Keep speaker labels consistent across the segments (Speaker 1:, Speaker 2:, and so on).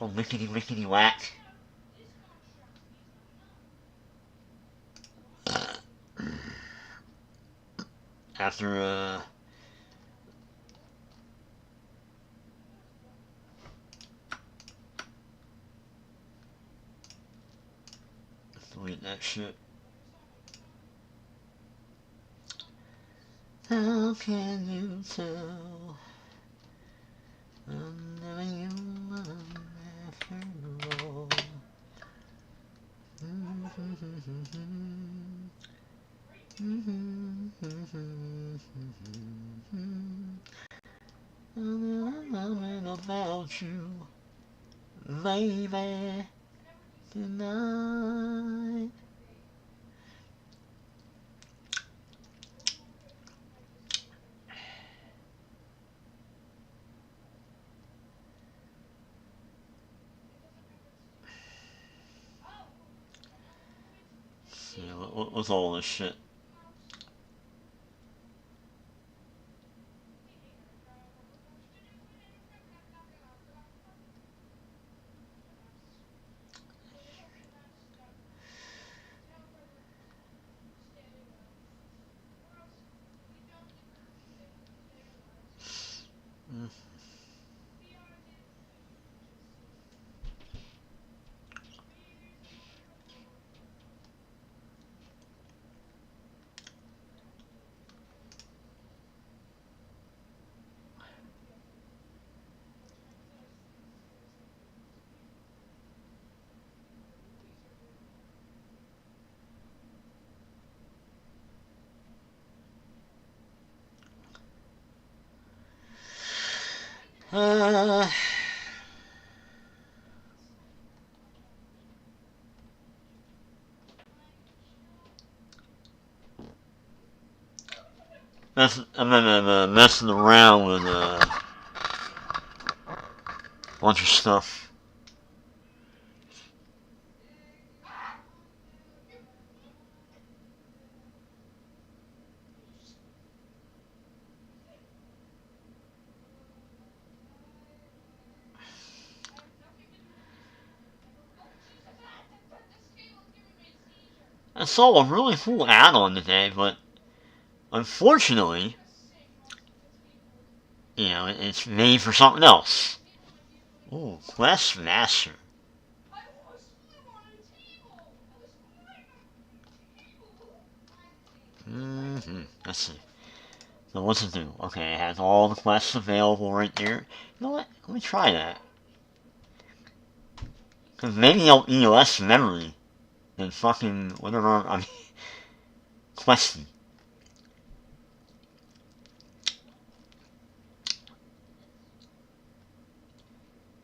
Speaker 1: Oh, lickety lickety whack. After, delete that shit. How can you tell? I'm never human after all. I'm about you, baby, tonight. Yeah, what's all this shit? I'm messing around with a bunch of stuff. I saw a really cool add-on today, but unfortunately, you know, it's made for something else. Ooh, Quest Master. Let's see. So what's it do? Okay, it has all the quests available right there. You know what? Let me try that. Because maybe I'll need less memory than fucking whatever I'm questing.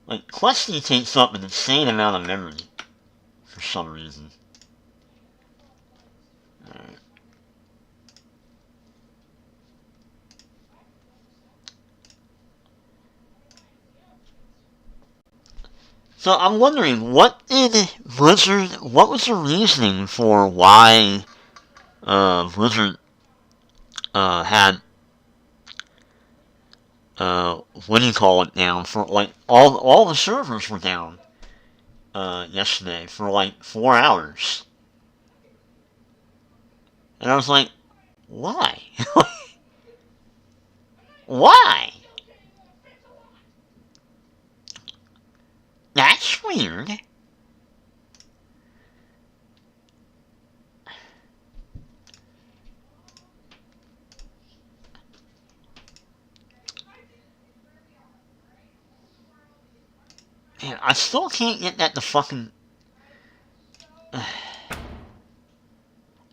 Speaker 1: Like, questing takes up an insane amount of memory. For some reason. Alright. So I'm wondering, what was the reasoning for why, Blizzard, had, what do you call it, down for, like, all the servers were down, yesterday for, like, 4 hours. And I was like, why? Why? That's weird. Man, I still can't get that to fucking...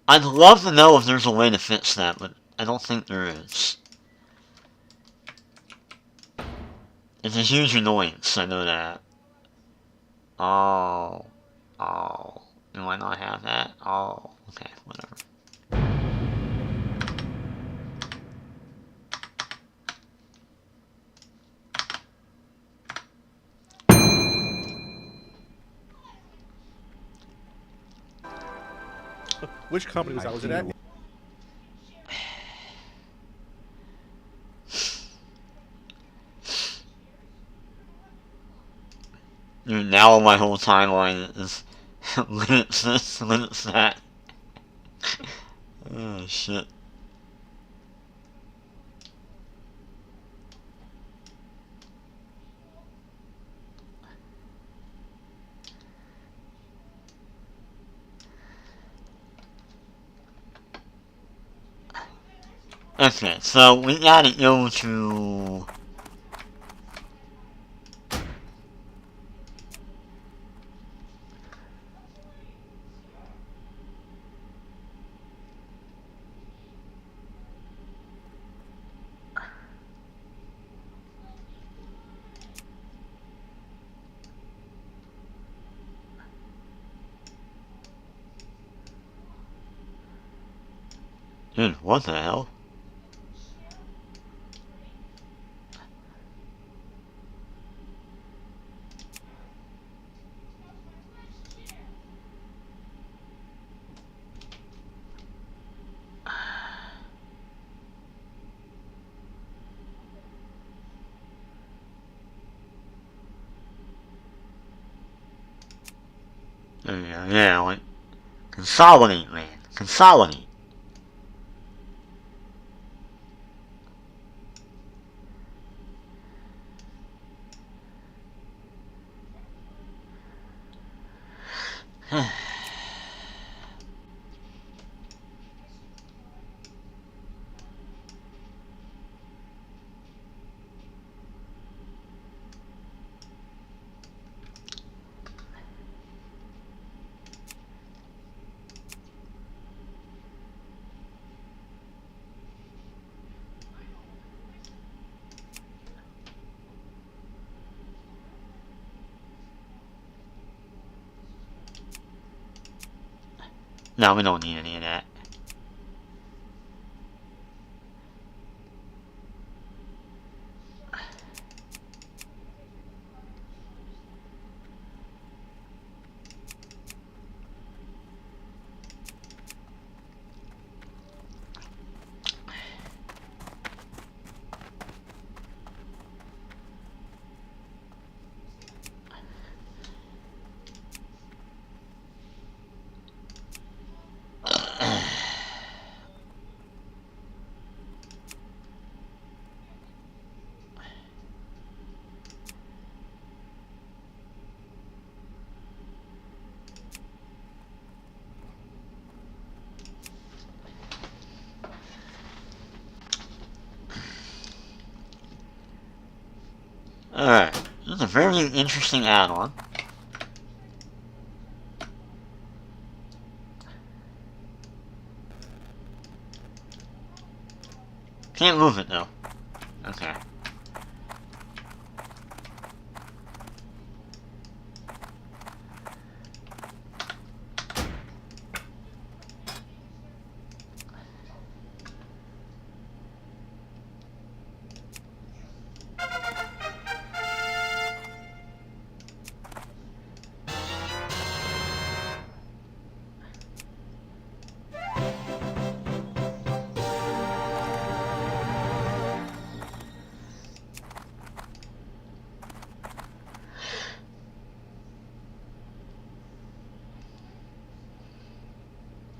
Speaker 1: I'd love to know if there's a way to fix that, but I don't think there is. It's a huge annoyance, I know that. Oh. Oh. Do I not have that? Oh. Okay, whatever.
Speaker 2: Which company was that? Was it at?
Speaker 1: Dude, now my whole timeline is Linux this, Linux that. Oh shit. Okay, so we gotta go to... Dude, what the hell? Yeah, like, consolidate, man. Consolidate. No, we don't need any of that. Alright, this is a very interesting add-on. Can't move it though. Okay.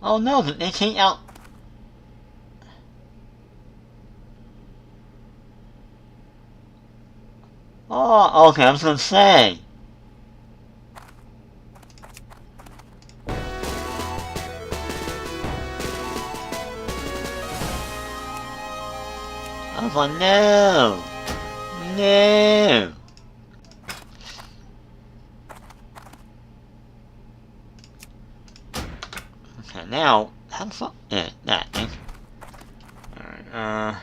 Speaker 1: Oh no, they take out... Oh, okay, I was gonna say. I was like, no! No! Okay, now, how the fuck? Yeah, that, thank you. Alright,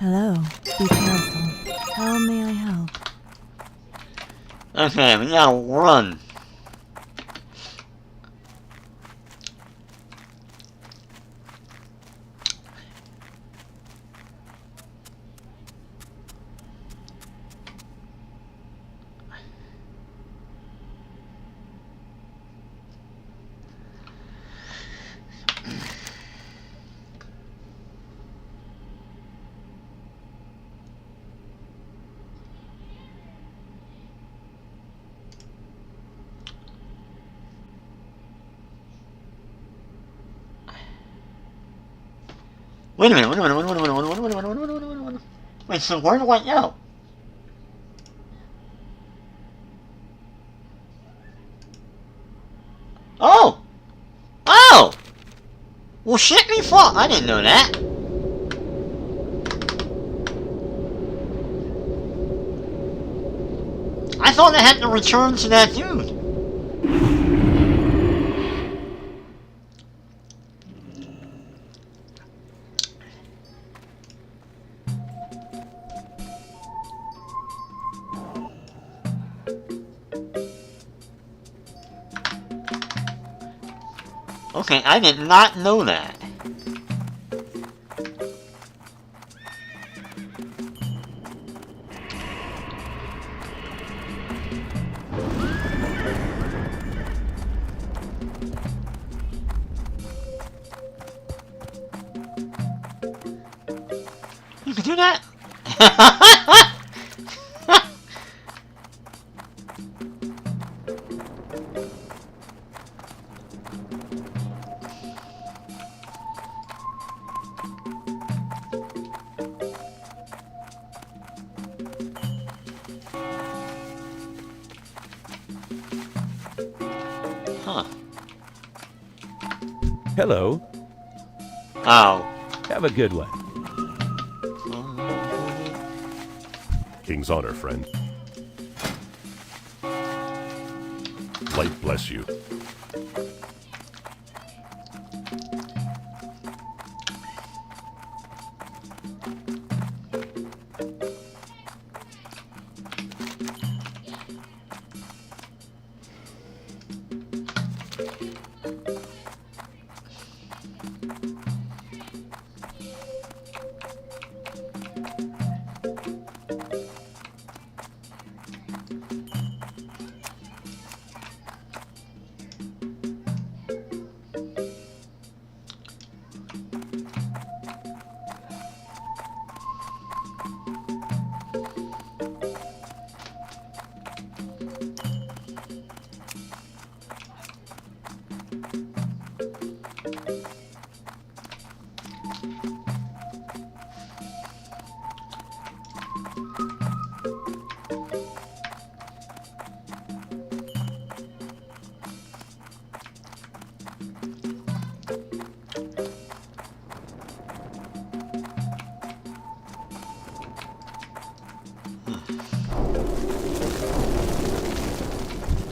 Speaker 3: Hello, be careful. How may I help?
Speaker 1: okay, we gotta run. Wait a minute, wait a minute, wait a minute, wait a minute, wait a minute, wait a minute, wait a minute, wait a minute, wait a minute. Wait, so where do I go? Oh! Oh! Well, shit me fuck, I didn't know that. I thought I had to return to that dude. Okay, I did not know that. You could do that? Huh.
Speaker 4: Hello.
Speaker 1: Oh.
Speaker 4: Have a good one.
Speaker 5: King's honor, friend. Light bless you.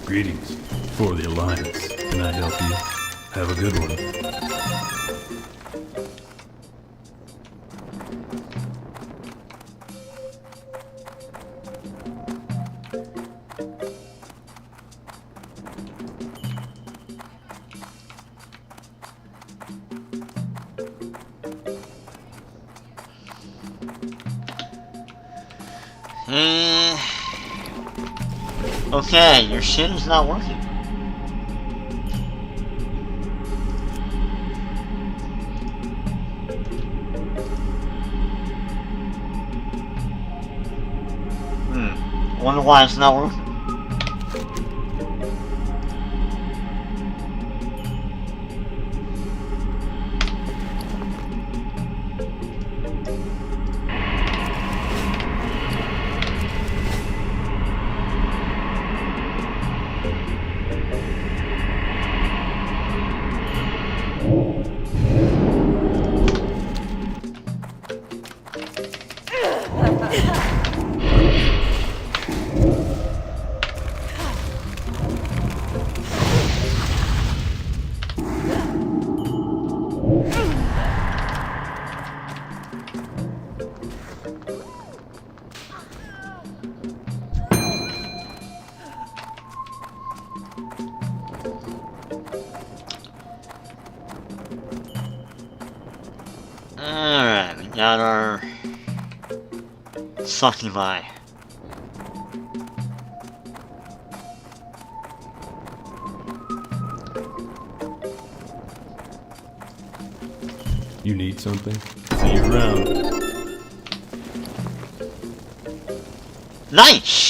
Speaker 6: Greetings. For the Alliance. Can I help you? Have a good one.
Speaker 1: Okay, your shit is not working. I wonder why it's not working. Alright, we got our succubi.
Speaker 6: You need something? See you around.
Speaker 1: Nice!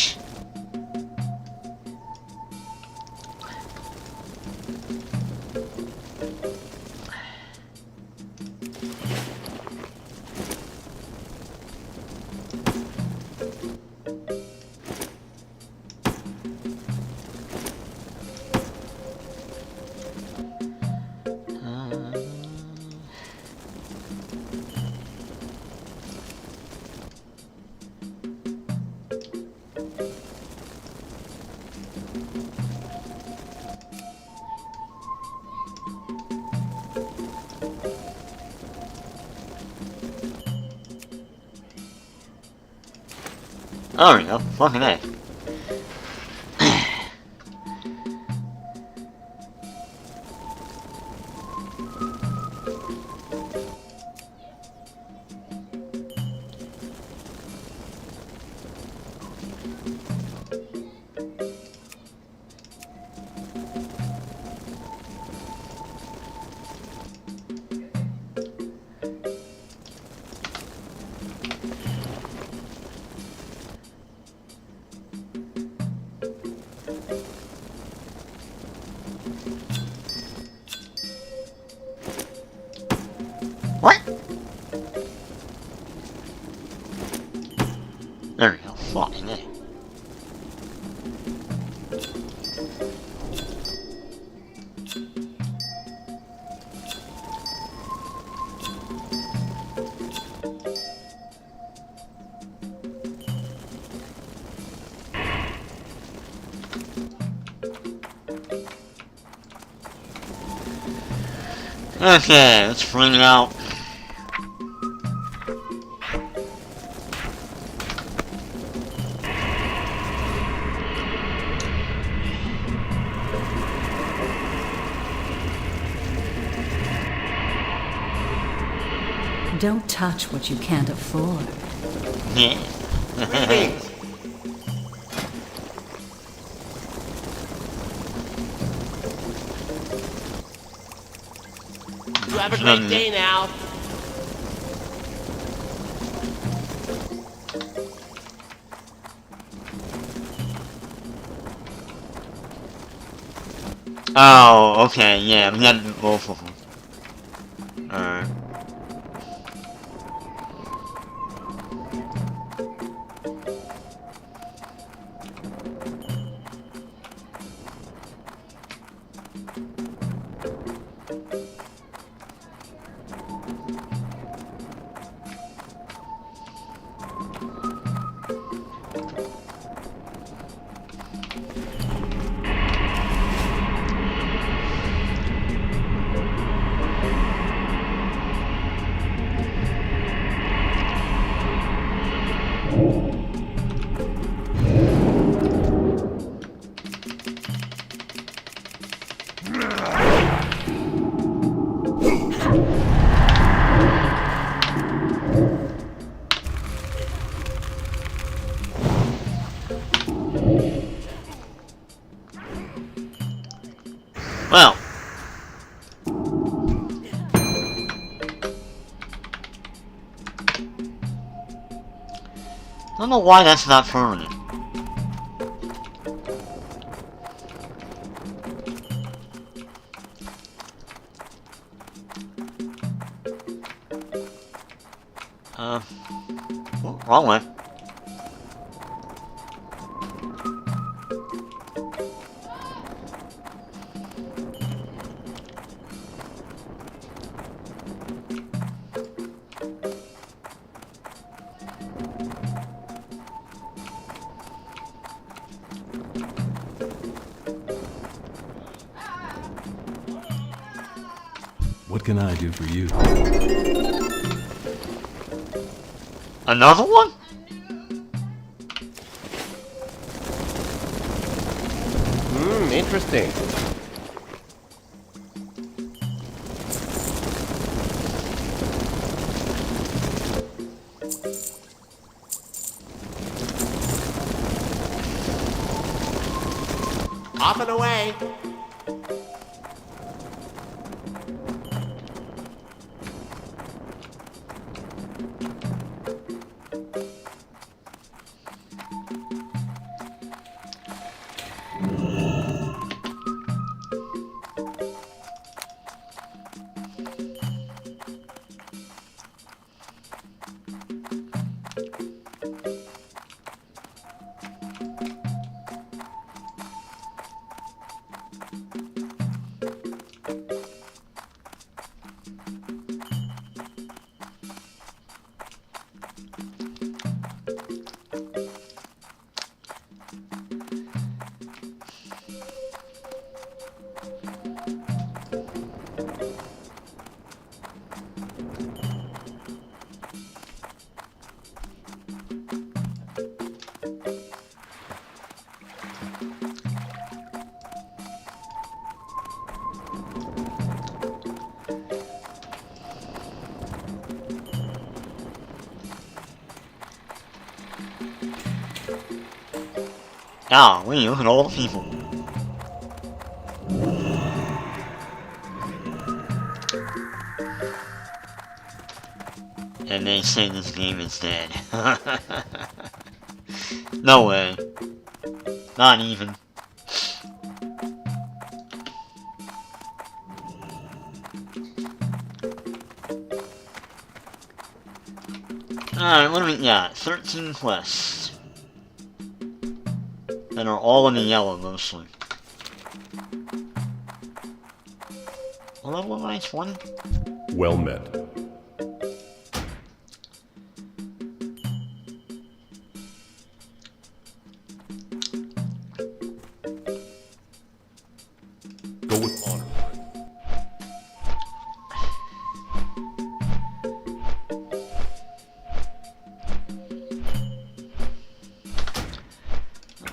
Speaker 1: There we go. Fucking A. What? There we go. Fucking A. Okay, let's bring it out.
Speaker 4: Don't touch what you can't afford.
Speaker 1: Yeah.
Speaker 7: You have a great day now.
Speaker 1: Oh, okay, yeah, we had both of them. Alright. Well. I don't know why that's not permanent. Oh, wrong way.
Speaker 6: What can I do for you?
Speaker 1: Another one?
Speaker 7: Interesting. Off and away.
Speaker 1: Golly, look at all the people. And they say this game is dead. No way. Not even. Alright, what do we got? 13 quests. That are all in the yellow, mostly. What level am I? 20?
Speaker 5: Well met. Go with honor.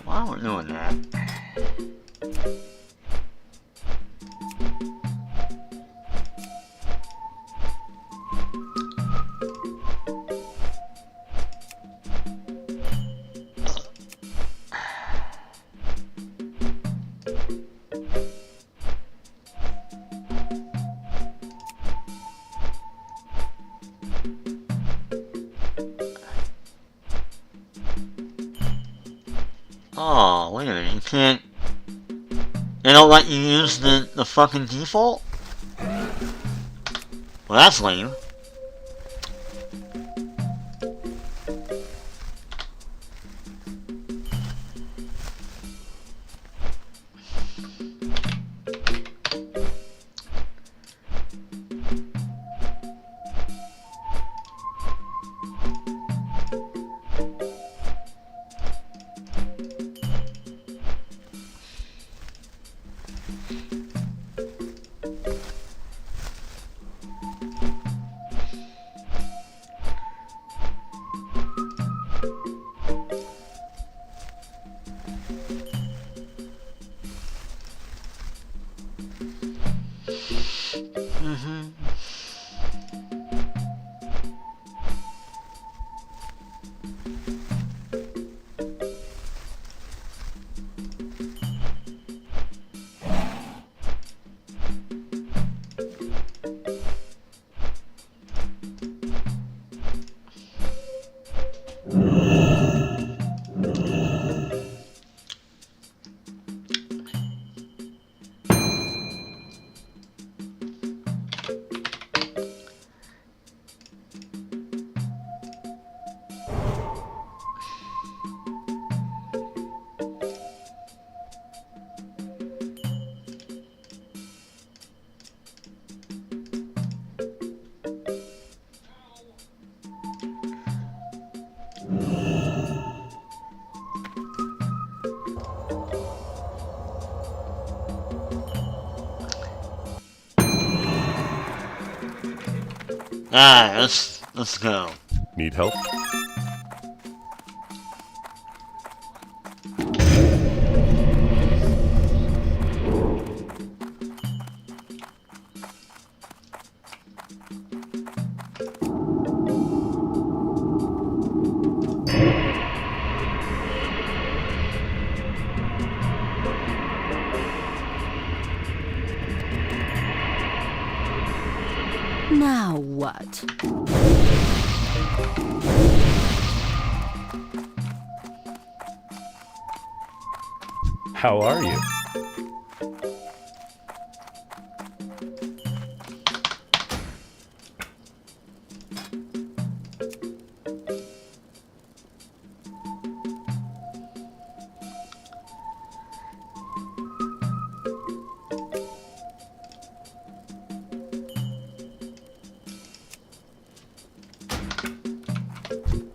Speaker 1: While we're doing that. Oh, wait a minute, you can't... They don't let you use the fucking default? Well, that's lame. Alright, let's go.
Speaker 5: Need help?
Speaker 4: Now what?
Speaker 5: How are you?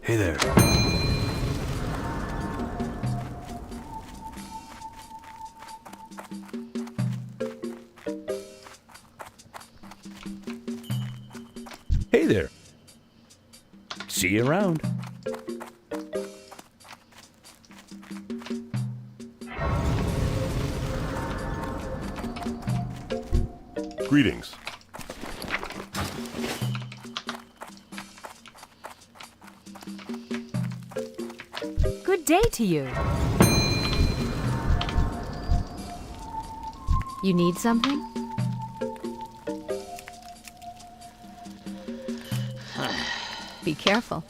Speaker 6: Hey there.
Speaker 5: Hey there. See you around. Greetings.
Speaker 8: Good day to you.
Speaker 4: You need something? Be careful.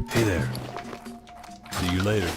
Speaker 6: Hey there. See you later.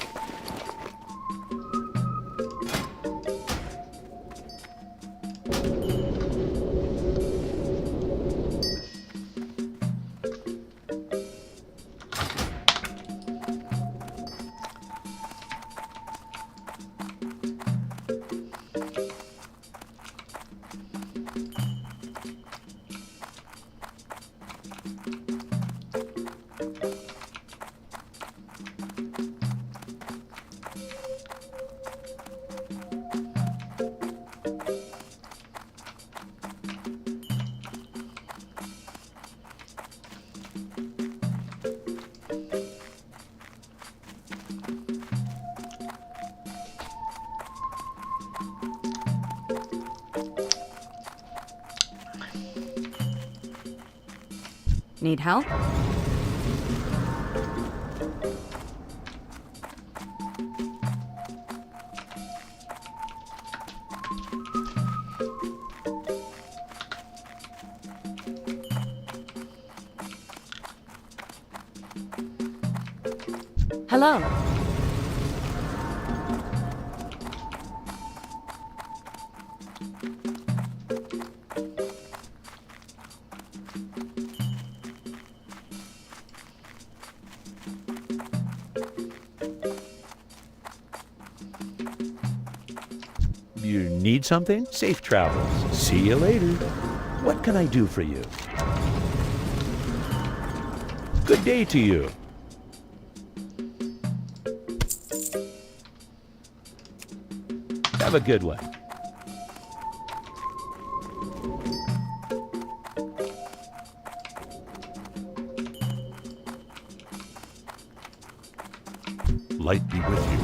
Speaker 4: Need help? Hello.
Speaker 5: You need something? Safe travels. See you later. What can I do for you? Good day to you. Have a good one. Light be with you.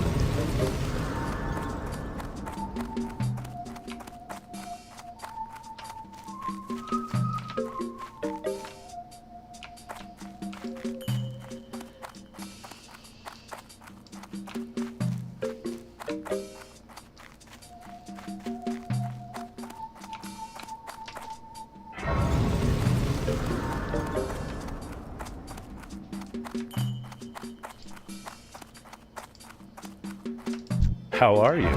Speaker 5: How are you?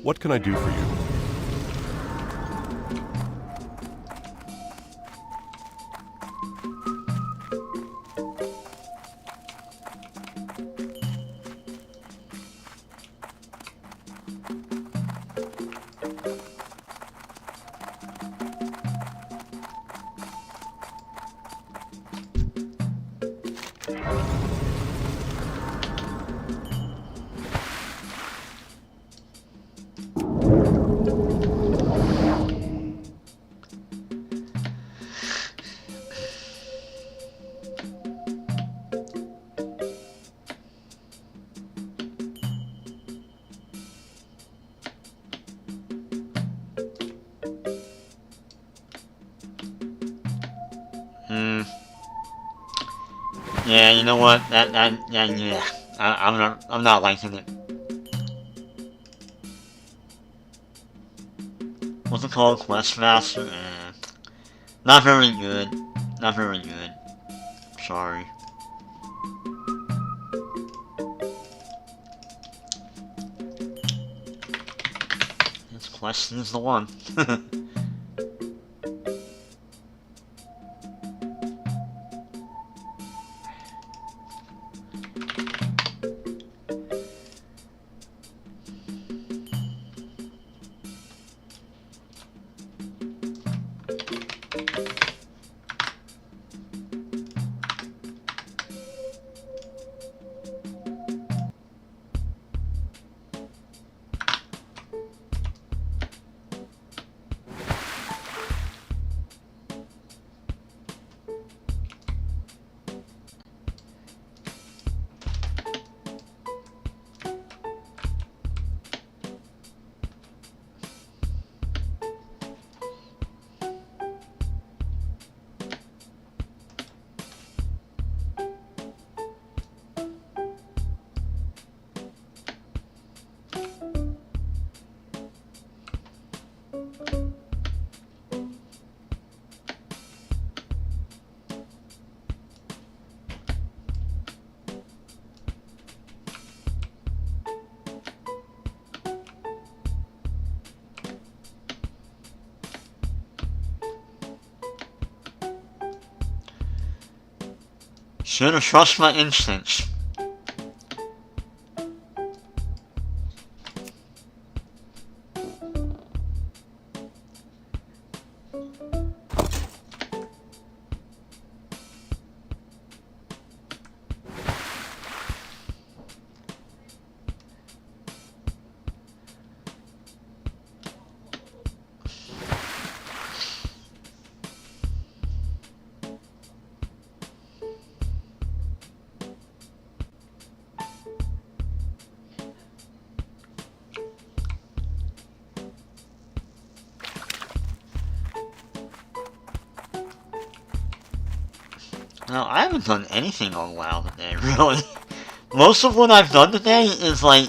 Speaker 5: What can I do for you?
Speaker 1: Yeah, you know what? Yeah. I'm not liking it. What's it called? Questmaster? Not very good. Not very good. Sorry. This quest is the one. Should've trusted my instincts. No, I haven't done anything on WoW today, really. Most of what I've done today is like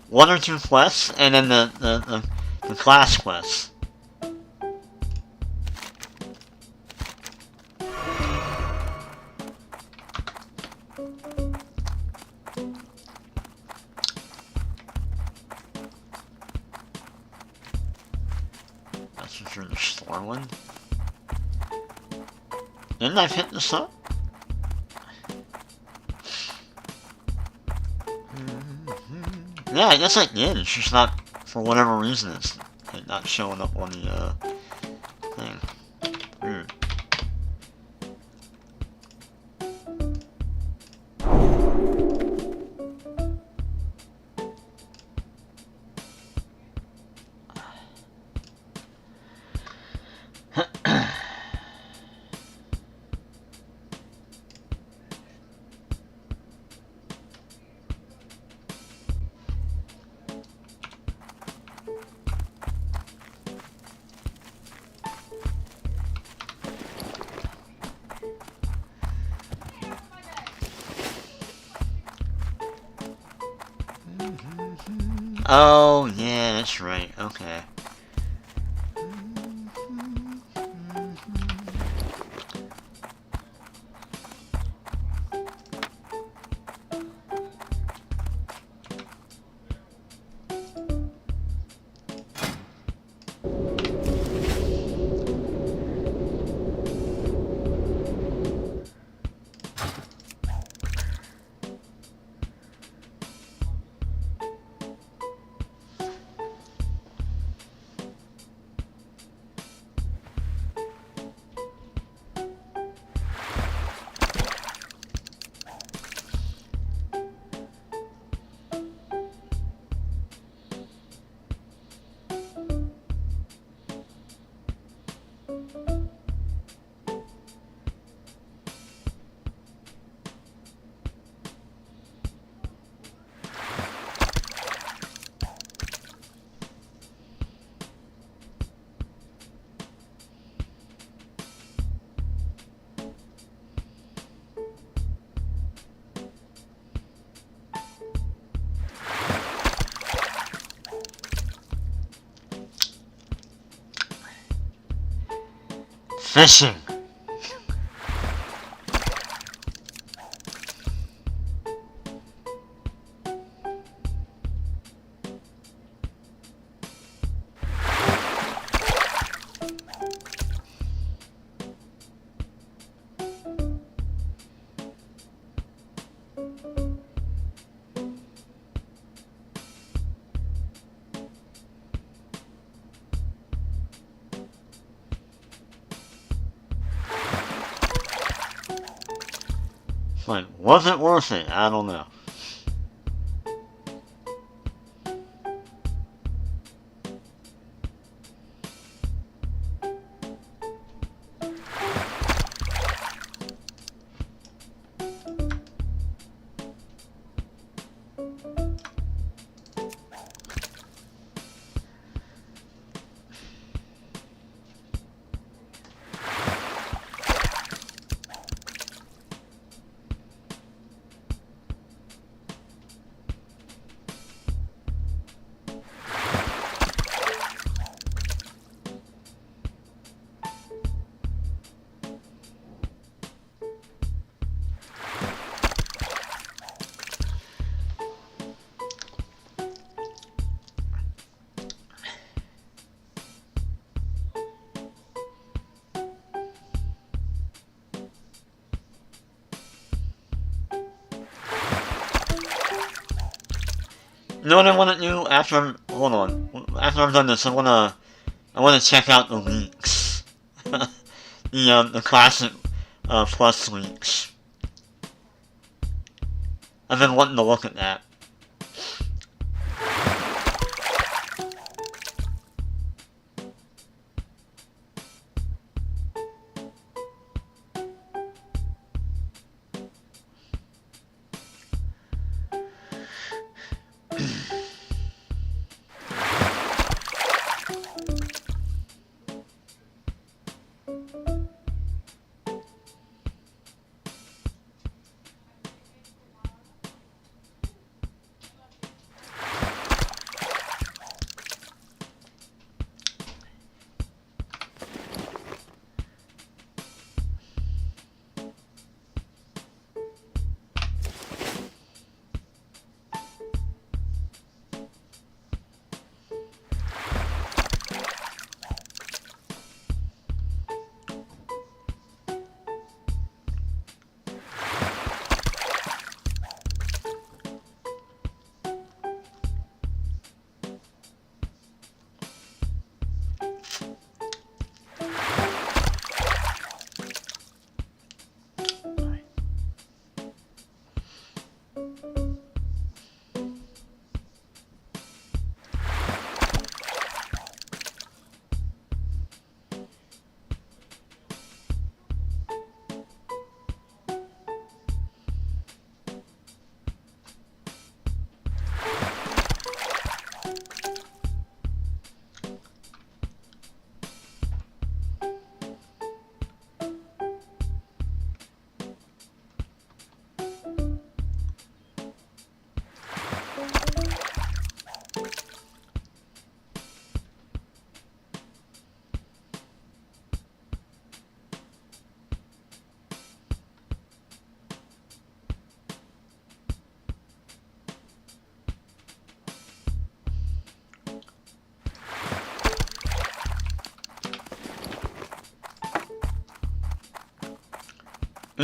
Speaker 1: 1 or 2 quests, and then the class quests. That's if you're the Stormwind. Didn't I hit this up? Yeah, I guess I did. It's just not, for whatever reason, it's like not showing up on the thing. Weird. Oh, yeah, that's right. Okay. Fishing. Like, was it worth it? I don't know. You know what I want to do after I'm... Hold on. After I'm done this, I want to check out the leaks. the Classic Plus leaks. I've been wanting to look at that.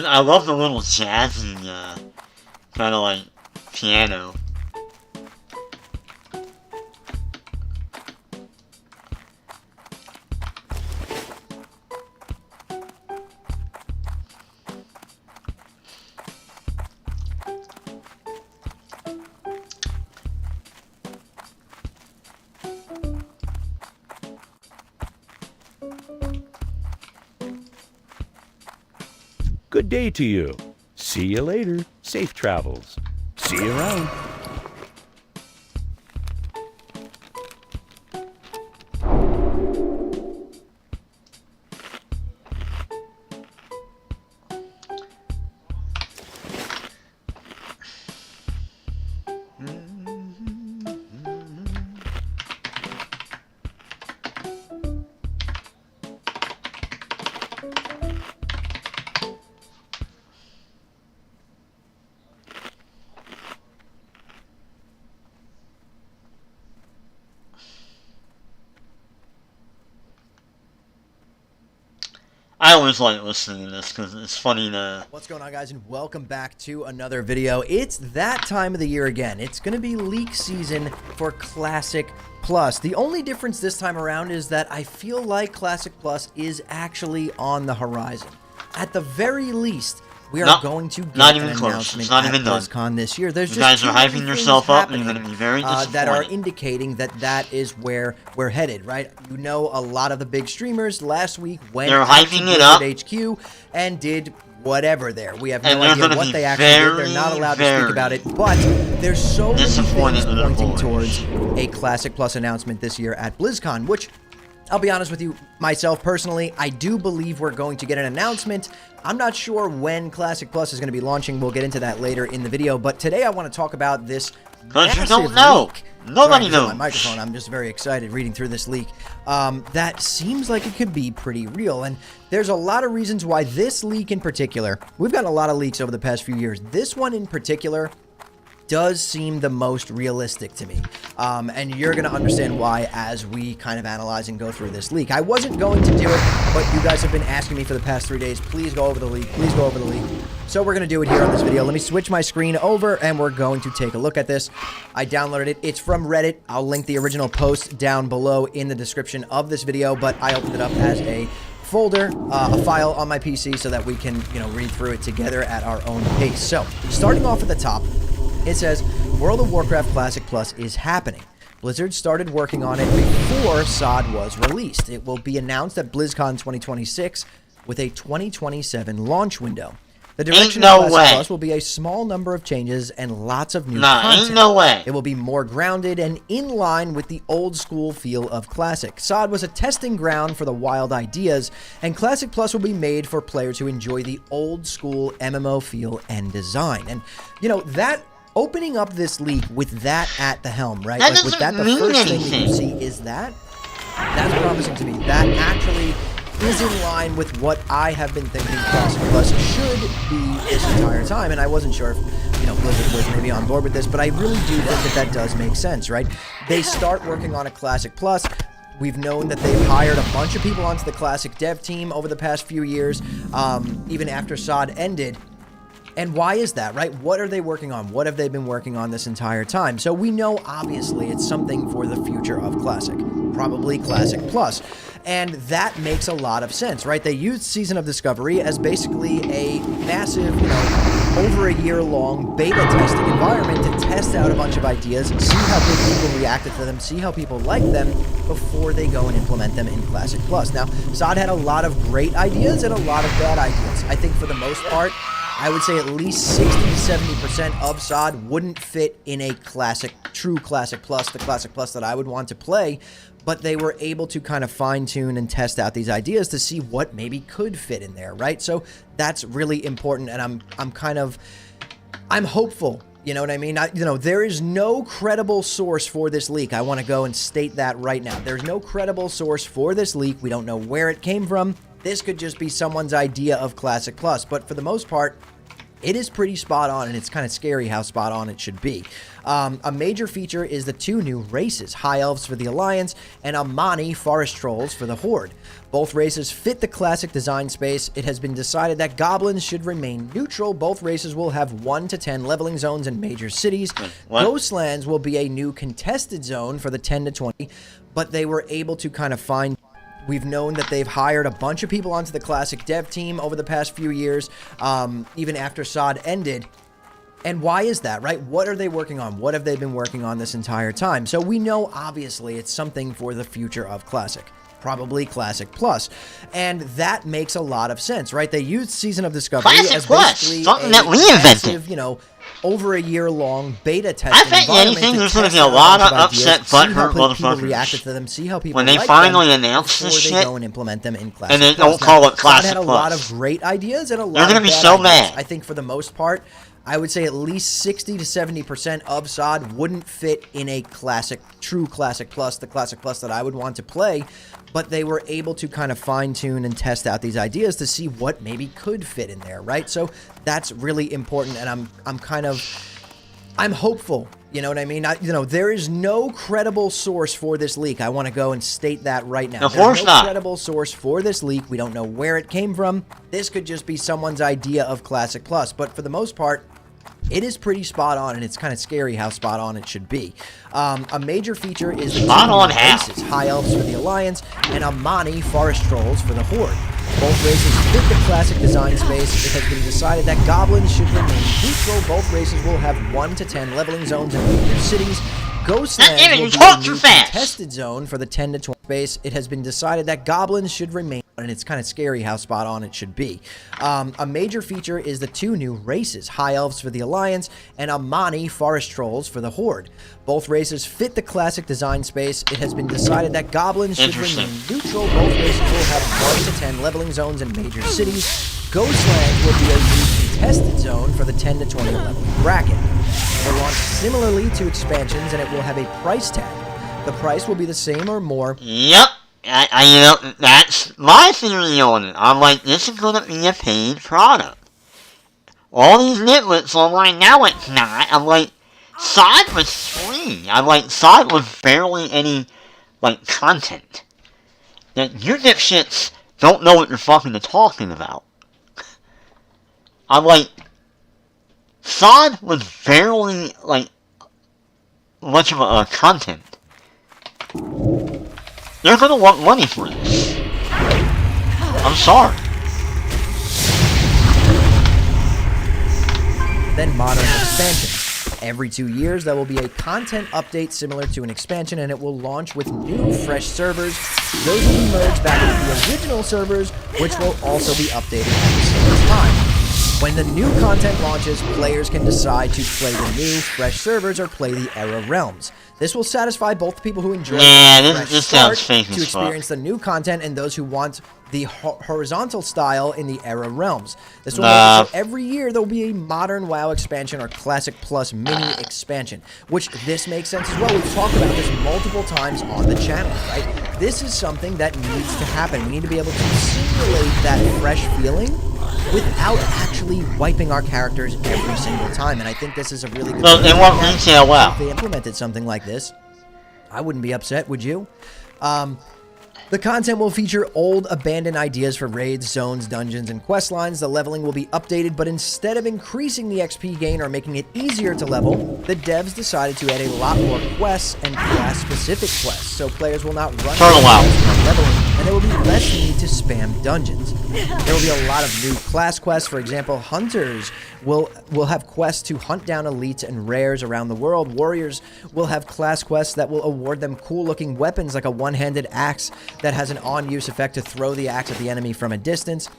Speaker 1: I love the little jazzy, kind of like, piano.
Speaker 5: Good day to you. See you later. Safe travels. See you around.
Speaker 1: I always like listening to this because it's funny to...
Speaker 8: What's going on, guys, and welcome back to another video. It's that time of the year again. It's going to be leak season for Classic Plus. The only difference this time around is that I feel like Classic Plus is actually on the horizon. At the very least, we are going to get an announcement at BlizzCon this year. There's
Speaker 1: you guys are hyping yourself up, and you're going to be very disappointed.
Speaker 8: That are indicating that that is where we're headed, right? You know, a lot of the big streamers last week went
Speaker 1: to Blizzard
Speaker 8: HQ and did whatever there. We have no idea what they actually did. They're not allowed to speak about it, but there's so many things pointing towards a Classic Plus announcement this year at BlizzCon, which... I'll be honest with you, myself personally, I do believe we're going to get an announcement. I'm not sure when Classic Plus is going to be launching. We'll get into that later in the video. But today I want to talk about this massive
Speaker 1: you don't know.
Speaker 8: leak.
Speaker 1: Nobody knows.
Speaker 8: My microphone. I'm just very excited reading through this leak. That seems like it could be pretty real. And there's a lot of reasons why this leak in particular, we've gotten a lot of leaks over the past few years. This one in particular does seem the most realistic to me. And you're going to understand why as we kind of analyze and go through this leak. I wasn't going to do it, but you guys have been asking me for the past 3 days, please go over the leak, please go over the leak. So we're going to do it here on this video. Let me switch my screen over, and we're going to take a look at this. I downloaded it. It's from Reddit. I'll link the original post down below in the description of this video, but I opened it up as a folder, a file on my PC so that we can, read through it together at our own pace. So, starting off at the top, it says, World of Warcraft Classic Plus is happening. Blizzard started working on it before SOD was released. It will be announced at BlizzCon 2026 with a 2027 launch window. The direction of Classic Plus will be a small number of changes and lots of new content.
Speaker 1: Ain't no way.
Speaker 8: It will be more grounded and in line with the old school feel of Classic. SOD was a testing ground for the wild ideas, and Classic Plus will be made for players who enjoy the old school MMO feel and design. And, that opening up this leak with that at the helm, right?
Speaker 1: That
Speaker 8: with that, the first thing that you see is that's promising to me. That actually is in line with what I have been thinking Classic Plus should be this entire time, and I wasn't sure if, Blizzard was maybe on board with this, but I really do think that does make sense, right? They start working on a Classic Plus. We've known that they've hired a bunch of people onto the Classic dev team over the past few years, even after SOD ended. And why is that, right? What are they working on? What have they been working on this entire time? So we know, obviously, it's something for the future of Classic. Probably Classic Plus. And that makes a lot of sense, right? They used Season of Discovery as basically a massive, over a year-long beta testing environment to test out a bunch of ideas, see how people reacted to them, see how people like them before they go and implement them in Classic Plus. Now, SOD had a lot of great ideas and a lot of bad ideas. I think for the most part, I would say at least 60 to 70% of SOD wouldn't fit in a true Classic Plus, the Classic Plus that I would want to play, but they were able to kind of fine-tune and test out these ideas to see what maybe could fit in there, right? So that's really important, and I'm hopeful. You know what I mean? There is no credible source for this leak. I want to go and state that right now. There's no credible source for this leak. We don't know where it came from. This could just be someone's idea of Classic Plus, but for the most part, it is pretty spot on, and it's kind of scary how spot on it should be. A major feature is the two new races, High Elves for the Alliance and Amani Forest Trolls for the Horde. Both races fit the Classic design space. It has been decided that Goblins should remain neutral. Both races will have 1 to 10 leveling zones in major cities. Ghostlands will be a new contested zone for the 10 to 20, but they were able to kind of find... We've known that they've hired a bunch of people onto the Classic dev team over the past few years, even after SOD ended. And why is that, right? What are they working on? What have they been working on this entire time? So we know, obviously, it's something for the future of Classic. Probably Classic Plus. And that makes a lot of sense, right? They used Season of Discovery as basically
Speaker 1: something that we invented.
Speaker 8: massive, over a year-long beta testing
Speaker 1: I bet anything there's going to be a lot of upset butthurt motherfuckers
Speaker 8: reacted to them, see how people
Speaker 1: when they finally announce this shit,
Speaker 8: go and implement them in Classic
Speaker 1: and they
Speaker 8: Plus.
Speaker 1: don't call it Classic
Speaker 8: had a
Speaker 1: Plus.
Speaker 8: lot of great ideas and a lot
Speaker 1: They're
Speaker 8: of
Speaker 1: going to be
Speaker 8: bad
Speaker 1: so
Speaker 8: ideas.
Speaker 1: mad.
Speaker 8: I think for the most part, I would say at least 60 to 70% of SOD wouldn't fit in a true Classic Plus, the Classic Plus that I would want to play, but they were able to kind of fine-tune and test out these ideas to see what maybe could fit in there, right? So that's really important, and I'm hopeful. You know what I mean? There is no credible source for this leak. I want to go and state that right now.
Speaker 1: Of course
Speaker 8: There's no
Speaker 1: not.
Speaker 8: credible source for this leak. We don't know where it came from. This could just be someone's idea of Classic Plus, but for the most part, it is pretty spot on, and it's kind of scary how spot on it should be. A major feature is the
Speaker 1: Spot on
Speaker 8: two
Speaker 1: how?
Speaker 8: races, High Elves for the Alliance and Amani Forest Trolls for the Horde. Both races fit the Classic design space. It has been decided that Goblins should remain neutral. Both races will have 1 to 10 leveling zones in major cities. Ghostlands will be a new contested zone for the 10 to 20 space. It has been decided that Goblins should remain, and it's kind of scary how spot on it should be. A major feature is the two new races, High Elves for the Alliance and Amani Forest Trolls for the Horde. Both races fit the Classic design space. It has been decided that Goblins should remain neutral. Both races will have 1 to 10 leveling zones in major cities. Ghostlands will be a new contested zone for the 10 to 20 level bracket. It will launch similarly to expansions, and it will have a price tag. The price will be the same or more.
Speaker 1: Yep. That's my theory on it. I'm like, this is gonna be a paid product. All these nitwits are like, now it's not. I'm like, SOD was free. I'm like, SOD was barely any, content. That you dipshits don't know what you're fucking talking about. I'm like, Sod was barely, like, much of a content. They're gonna want money for this. I'm sorry.
Speaker 8: Then modern expansion. Every 2 years, there will be a content update similar to an expansion, and it will launch with new, fresh servers. Those will be merged back into the original servers, which will also be updated at the same time. When the new content launches, players can decide to play the new, fresh servers or play the Era Realms. This will satisfy both the people who enjoy
Speaker 1: this sounds fake
Speaker 8: to
Speaker 1: as fuck.
Speaker 8: experience the new content and those who want the horizontal style in the Era Realms. This will make it so every year there will be a modern WoW expansion or Classic Plus mini expansion, which this makes sense as well. We've talked about this multiple times on the channel, right? This is something that needs to happen. We need to be able to simulate that fresh feeling without actually wiping our characters every single time, and I think this is a really good
Speaker 1: So they want retail WoW.
Speaker 8: If they implemented something like this, I wouldn't be upset, would you? The content will feature old, abandoned ideas for raids, zones, dungeons, and quest lines. The leveling will be updated, but instead of increasing the XP gain or making it easier to level, the devs decided to add a lot more quests and class-specific quests, so players will not run out of leveling, and there will be less need to spam dungeons. There will be a lot of new class quests. For example, hunters will have quests to hunt down elites and rares around the world. Warriors will have class quests that will award them cool-looking weapons like a one-handed axe that has an on-use effect to throw the axe at the enemy from a distance.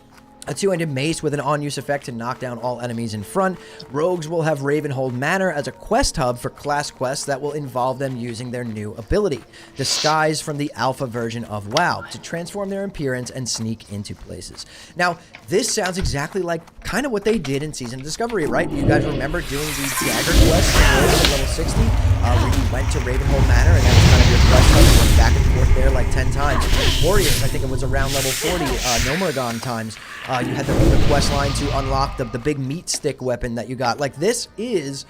Speaker 8: A two-handed mace with an on-use effect to knock down all enemies in front. Rogues will have Ravenhold Manor as a quest hub for class quests that will involve them using their new ability, Disguise from the alpha version of WoW, to transform their appearance and sneak into places. Now, this sounds exactly like kind of what they did in Season of Discovery, right? You guys remember doing the dagger quest at level 60, where you went to Ravenhold Manor, and that was kind of your quest hub. You went back and forth there like 10 times. Warriors, I think it was around level 40, Nomorgon times. You had the quest line to unlock the big meat stick weapon that you got. Like, this is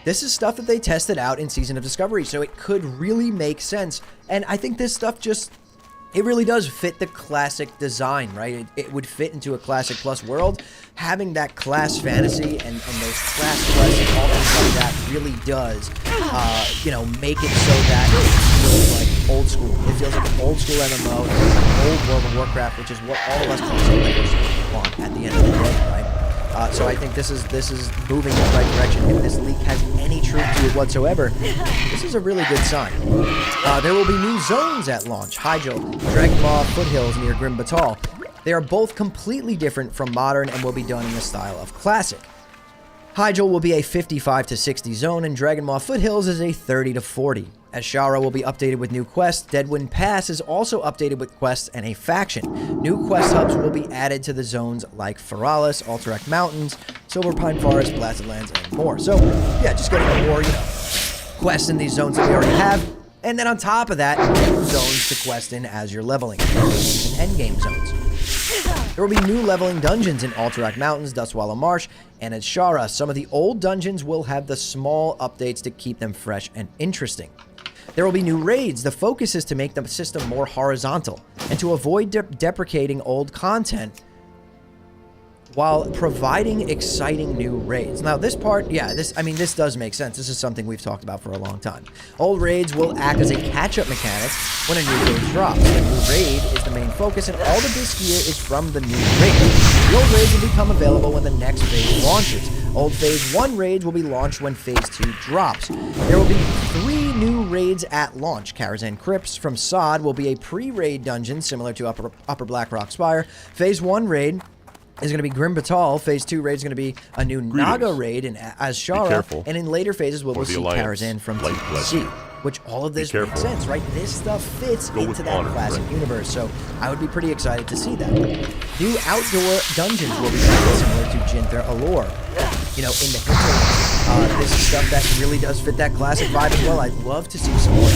Speaker 8: stuff that they tested out in Season of Discovery, so it could really make sense. And I think this stuff it really does fit the classic design, right? It would fit into a Classic Plus world. Having that class fantasy and those class quests and all things like that really does, make it so that it feels like old school. It feels like an old school MMO. It feels like old World of Warcraft, which is what all of us console players want at the end of the day, right? So I think this is moving in the right direction. If this leak has any truth to it whatsoever, this is a really good sign. There will be new zones at launch. Hyjal, Dragonmaw Foothills near Grim Batal. They are both completely different from Modern and will be done in the style of Classic. Hyjal will be a 55 to 60 zone, and Dragonmaw Foothills is a 30 to 40. Ashara will be updated with new quests. Deadwind Pass is also updated with quests and a faction. New quest hubs will be added to the zones like Feralis, Alterac Mountains, Silverpine Forest, Blasted Lands, and more. So, yeah, just getting more, quests in these zones that we already have. And then on top of that, new zones to quest in as you're leveling, and endgame zones. There will be new leveling dungeons in Alterac Mountains, Dustwallow Marsh, and at Shara. Some of the old dungeons will have the small updates to keep them fresh and interesting. There will be new raids. The focus is to make the system more horizontal and to avoid deprecating old content while providing exciting new raids. Now, this part, this does make sense. This is something we've talked about for a long time. Old raids will act as a catch-up mechanic when a new raid drops. The new raid is the main focus, and all the disc gear is from the new raid. The old raids will become available when the next phase launches. Old Phase 1 raids will be launched when Phase 2 drops. There will be 3 new raids at launch. Karazhan Crypts from Sod will be a pre-raid dungeon similar to Upper Blackrock Spire. Phase 1 raid is going to be Grim Batal. Phase 2 raid is going to be a new Naga raid in Azshara, and in later phases we'll see Karazhan from TBC, which all of this makes sense, right? This stuff fits into that classic universe, so I would be pretty excited to see that. New outdoor dungeons will be similar to Jinther Allure. In the hinterland. This is stuff that really does fit that classic vibe as well. I'd love to see some more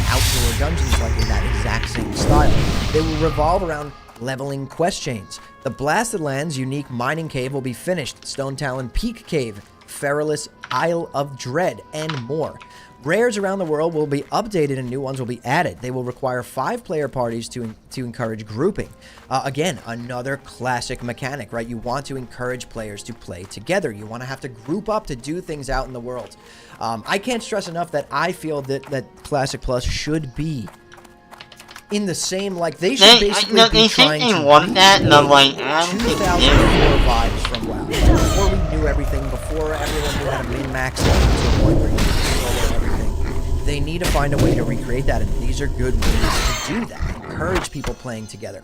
Speaker 8: outdoor dungeons like in that exact same style. They will revolve around leveling quest chains. The Blasted Lands unique mining cave will be finished. Stone Talon Peak Cave, Feralis Isle of Dread, and more. Rares around the world will be updated and new ones will be added. They will require 5-player parties to encourage grouping. Again, another classic mechanic, right? You want to encourage players to play together. You want to have to group up to do things out in the world. I can't stress enough that I feel that Classic Plus should be in the same, like, they should basically be trying to
Speaker 1: want that, and I'm like,
Speaker 8: 2004 vibes from WoW. Before we knew everything, before everyone knew how to min-max to a point where you could solo everything, they need to find a way to recreate that, and these are good ways to do that. Encourage people playing together.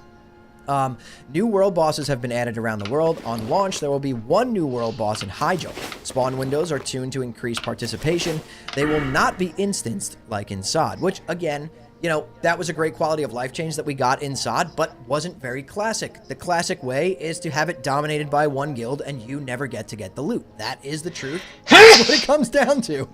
Speaker 8: New world bosses have been added around the world. On launch, there will be 1 new world boss in High Jump. Spawn windows are tuned to increase participation. They will not be instanced like in SOD, which, again, you know, that was a great quality of life change that we got in SOD, but wasn't very classic. The classic way is to have it dominated by 1 guild and you never get to get the loot. That is the truth. That's what it comes down to.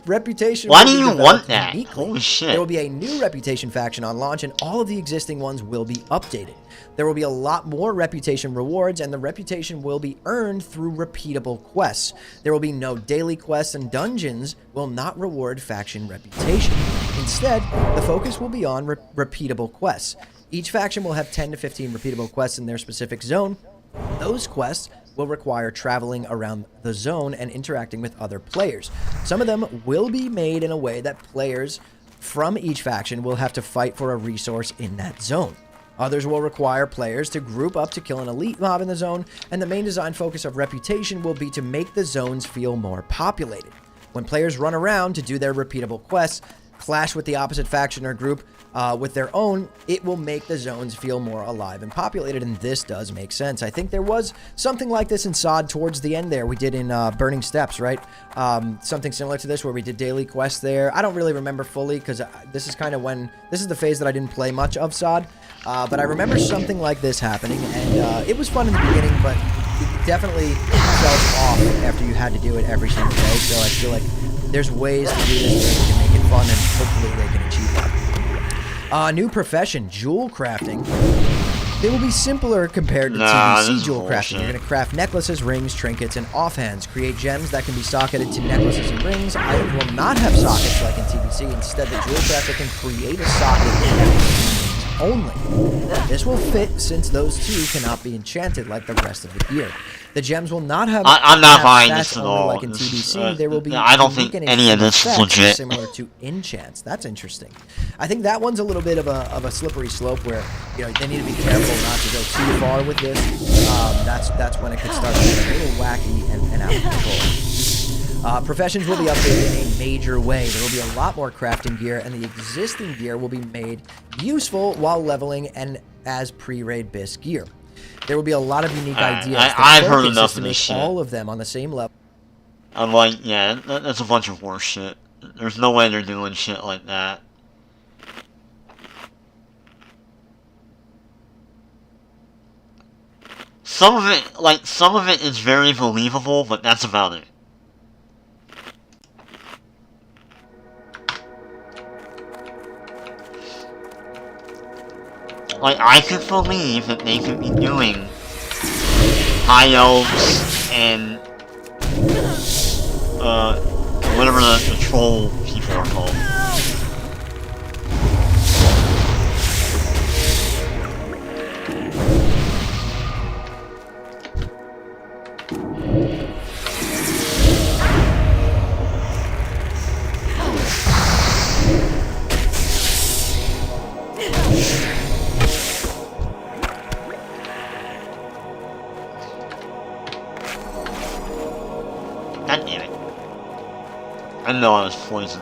Speaker 8: Reputation.
Speaker 1: Why do you want that? Holy shit.
Speaker 8: There will be a new Reputation faction on launch, and all of the existing ones will be updated. There will be a lot more Reputation rewards, and the Reputation will be earned through repeatable quests. There will be no daily quests, and dungeons will not reward faction Reputation. Instead, the focus will be on repeatable quests. Each faction will have 10 to 15 repeatable quests in their specific zone. Those quests will require traveling around the zone and interacting with other players. Some of them will be made in a way that players from each faction will have to fight for a resource in that zone. Others will require players to group up to kill an elite mob in the zone, and the main design focus of Reputation will be to make the zones feel more populated. When players run around to do their repeatable quests, clash with the opposite faction or group with their own, it will make the zones feel more alive and populated, and this does make sense. I think there was something like this in SOD towards the end there. We did in Burning Steps, right? Something similar to this where we did daily quests there. I don't really remember fully because this is kind of when, this is the phase that I didn't play much of SOD, but I remember something like this happening, and it was fun in the beginning, but it definitely felt off after you had to do it every single day, so I feel like there's ways to do this where you can make it fun, and hopefully they can achieve that. New profession, jewel crafting. They will be simpler compared to TBC jewel crafting. You're going to craft necklaces, rings, trinkets, and offhands. Create gems that can be socketed to necklaces and rings. Items will not have sockets like in TBC. Instead, the jewel crafter can create a socket only. This will fit since those two cannot be enchanted like the rest of the gear. The gems will not have.
Speaker 1: I'm not buying this at all.
Speaker 8: Like in TBC, there will be.
Speaker 1: I don't think any of this is legit.
Speaker 8: Similar to enchants. That's interesting. I think that one's a little bit of a slippery slope where, you know, they need to be careful not to go too far with this. That's when it could start getting a little wacky and out of control. Professions will be updated in a major way. There will be a lot more crafting gear, and the existing gear will be made useful while leveling and as pre-raid BIS gear. There will be a lot of unique ideas.
Speaker 1: I've heard enough of this shit.
Speaker 8: All of them on the same level.
Speaker 1: I'm like, yeah, that's a bunch of horse shit. There's no way they're doing shit like that. Some of it is very believable, but that's about it. Like, I could believe that they could be doing High Elves and, whatever the troll people are called. God damn it. I know I was poisoned.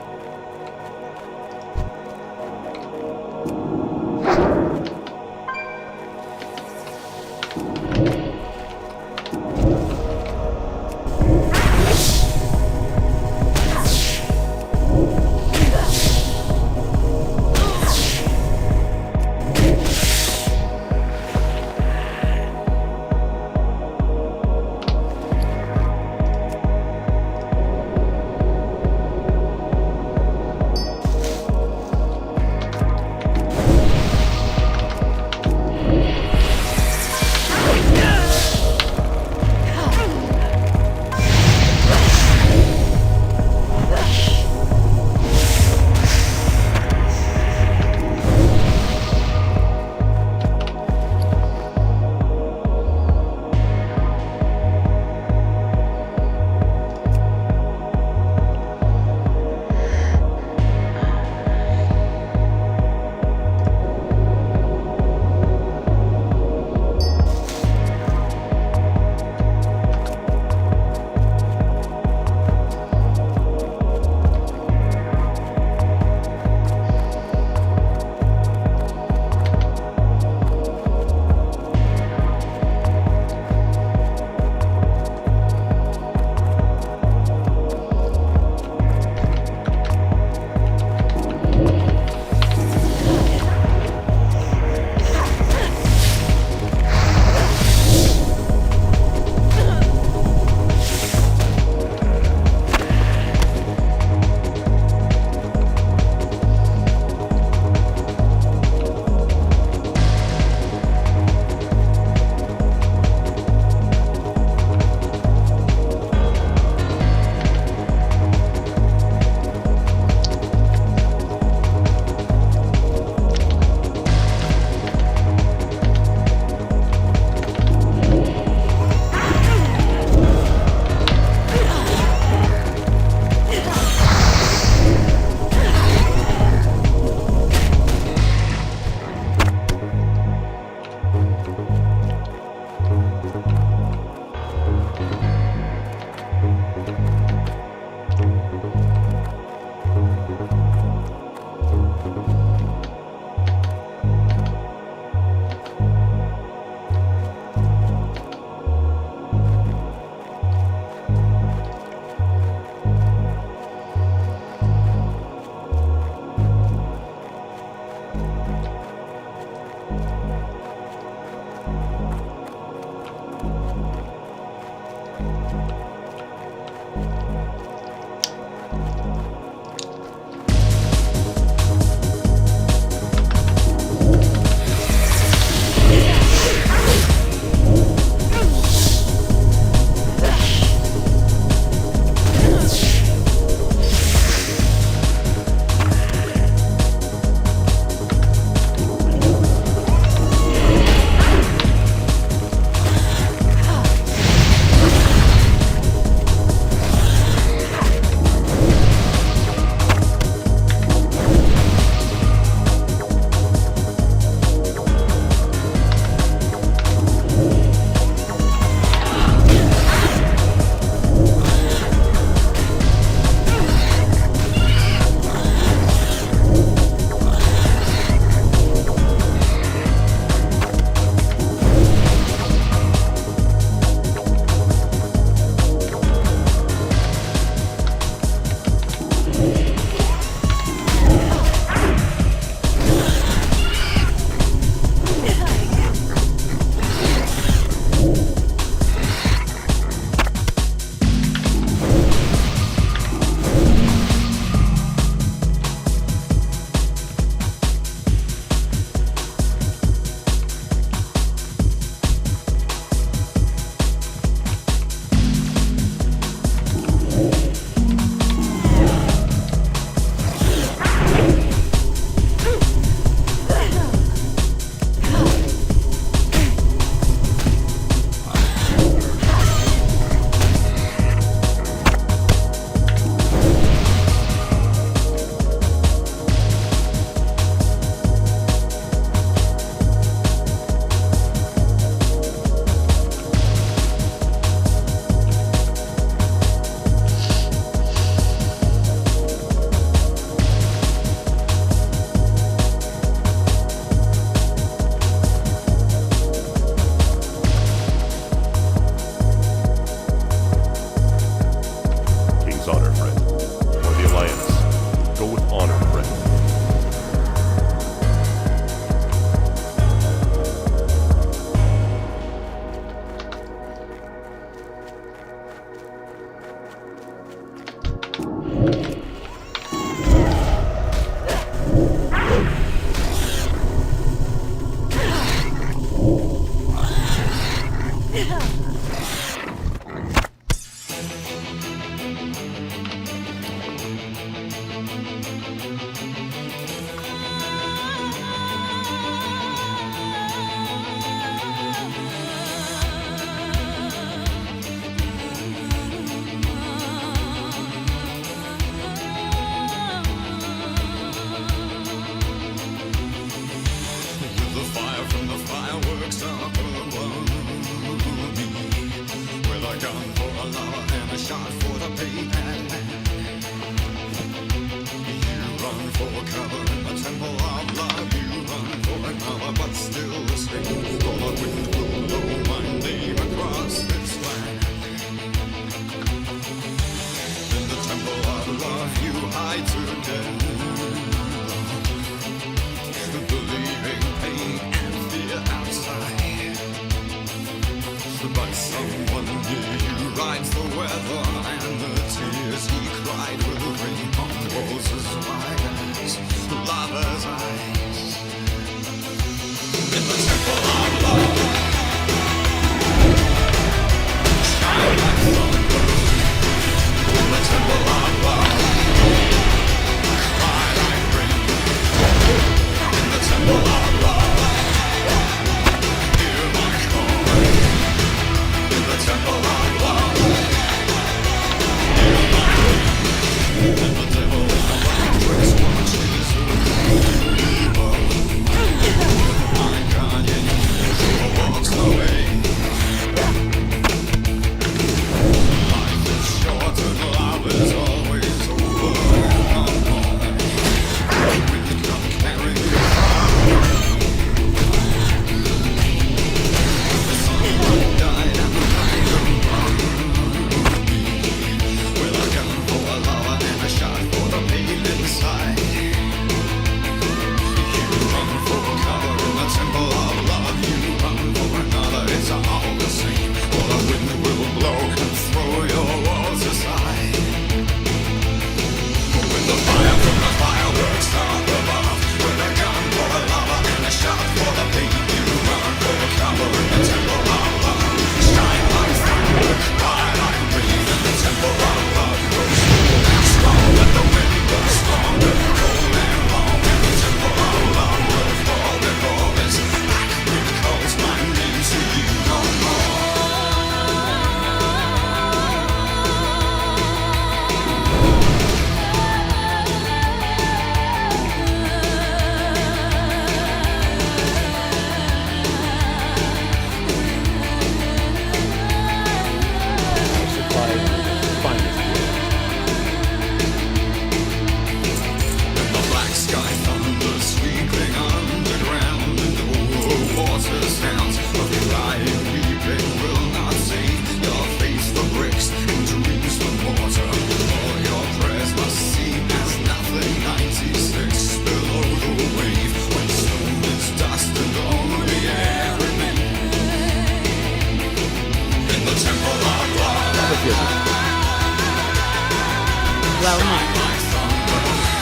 Speaker 4: Well met.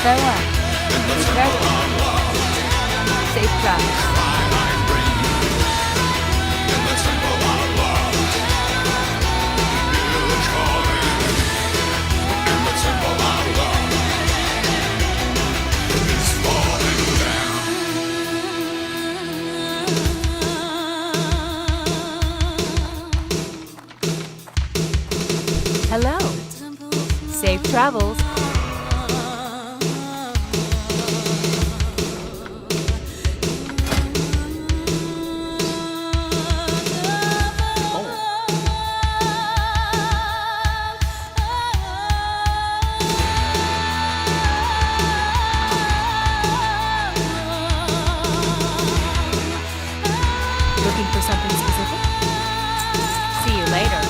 Speaker 4: Farewell. Be careful. Safe travels. Hello. Safe travels. Looking for something specific? See you later.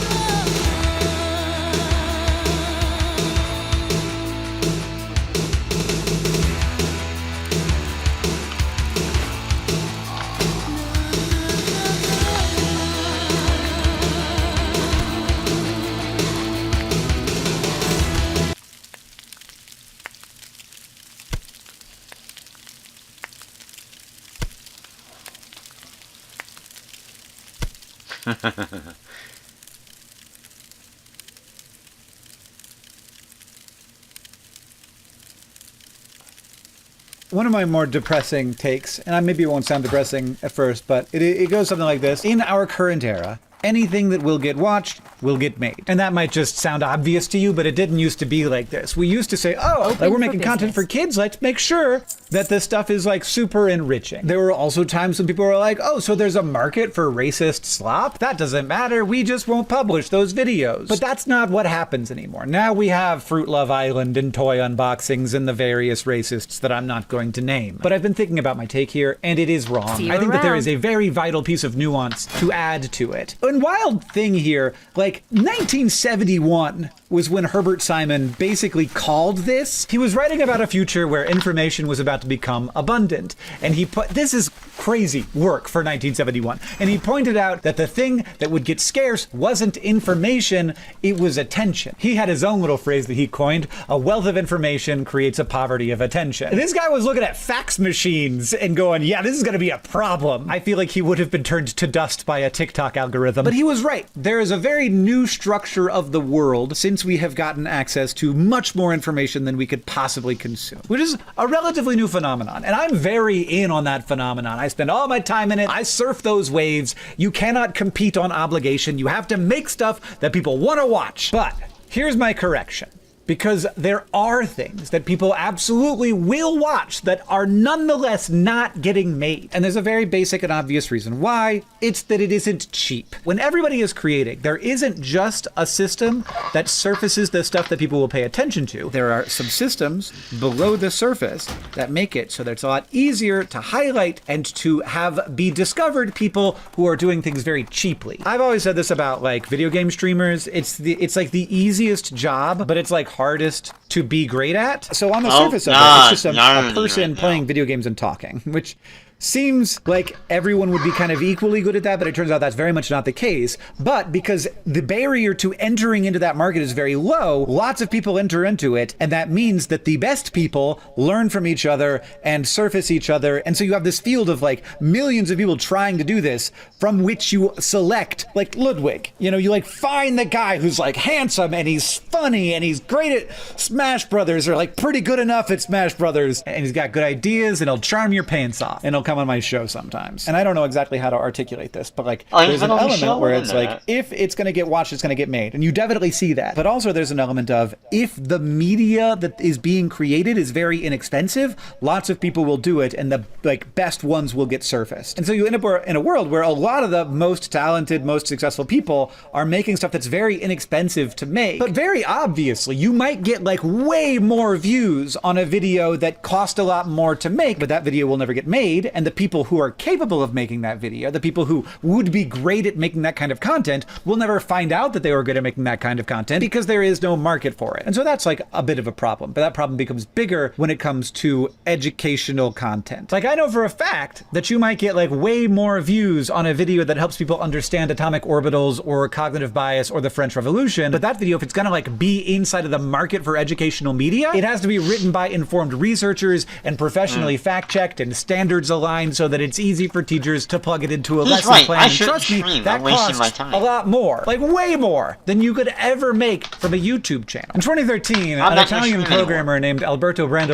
Speaker 9: One of my more depressing takes, and maybe it won't sound depressing at first, but it goes something like this. In our current era, anything that will get watched will get made. And that might just sound obvious to you, but it didn't used to be like this. We used to say, oh, like we're making content for kids, let's make sure that this stuff is like super enriching. There were also times when people were like, oh, so there's a market for racist slop? That doesn't matter, we just won't publish those videos. But that's not what happens anymore. Now we have Fruit Love Island and toy unboxings and the various racists that I'm not going to name. But I've been thinking about my take here, and it is wrong. I think that there is a very vital piece of nuance to add to it. And wild thing here, like 1971 was when Herbert Simon basically called this. He was writing about a future where information was about to become abundant. And he put, this is crazy work for 1971. And he pointed out that the thing that would get scarce wasn't information, it was attention. He had his own little phrase that he coined, a wealth of information creates a poverty of attention. And this guy was looking at fax machines and going, yeah, this is gonna be a problem. I feel like he would have been turned to dust by a TikTok algorithm. But he was right. There is a very new structure of the world since we have gotten access to much more information than we could possibly consume, which is a relatively new phenomenon. And I'm very in on that phenomenon. I spend all my time in it. I surf those waves. You cannot compete on obligation. You have to make stuff that people want to watch. But here's my correction. Because there are things that people absolutely will watch that are nonetheless not getting made. And there's a very basic and obvious reason why. It's that it isn't cheap. When everybody is creating, there isn't just a system that surfaces the stuff that people will pay attention to. There are some systems below the surface that make it so that it's a lot easier to highlight and to have be discovered people who are doing things very cheaply. I've always said this about like video game streamers. It's like the easiest job, but it's like hardest to be great at. So on the surface of it, it's just a person playing video games and talking, which seems like everyone would be kind of equally good at that, but it turns out that's very much not the case. But because the barrier to entering into that market is very low, lots of people enter into it, and that means that the best people learn from each other and surface each other, and so you have this field of like millions of people trying to do this, from which you select, like Ludwig. You know, you like find the guy who's like handsome and he's funny and he's great at Smash Brothers, or like pretty good enough at Smash Brothers, and he's got good ideas and he'll charm your pants off, and he'll come on my show sometimes. And I don't know exactly how to articulate this, but like there's an element where it's like, if it's going to get watched, it's going to get made, and you definitely see that. But also there's an element of, if the media that is being created is very inexpensive, lots of people will do it, and the like best ones will get surfaced. And so you end up in a world where a lot of the most talented, most successful people are making stuff that's very inexpensive to make. But very obviously, you might get like way more views on a video that cost a lot more to make, but that video will never get made, and the people who are capable of making that video, the people who would be great at making that kind of content, will never find out that they were good at making that kind of content because there is no market for it. And so that's like a bit of a problem, but that problem becomes bigger when it comes to educational content. Like, I know for a fact that you might get like way more views on a video that helps people understand atomic orbitals or cognitive bias or the French Revolution, but that video, if it's gonna like be inside of the market for educational media, it has to be written by informed researchers and professionally fact-checked and standards aligned so that it's easy for teachers to plug it into a lesson plan. And trust me, that costs a lot more, like way more than you could ever make from a YouTube channel. In 2013, an Italian programmer named Alberto Brando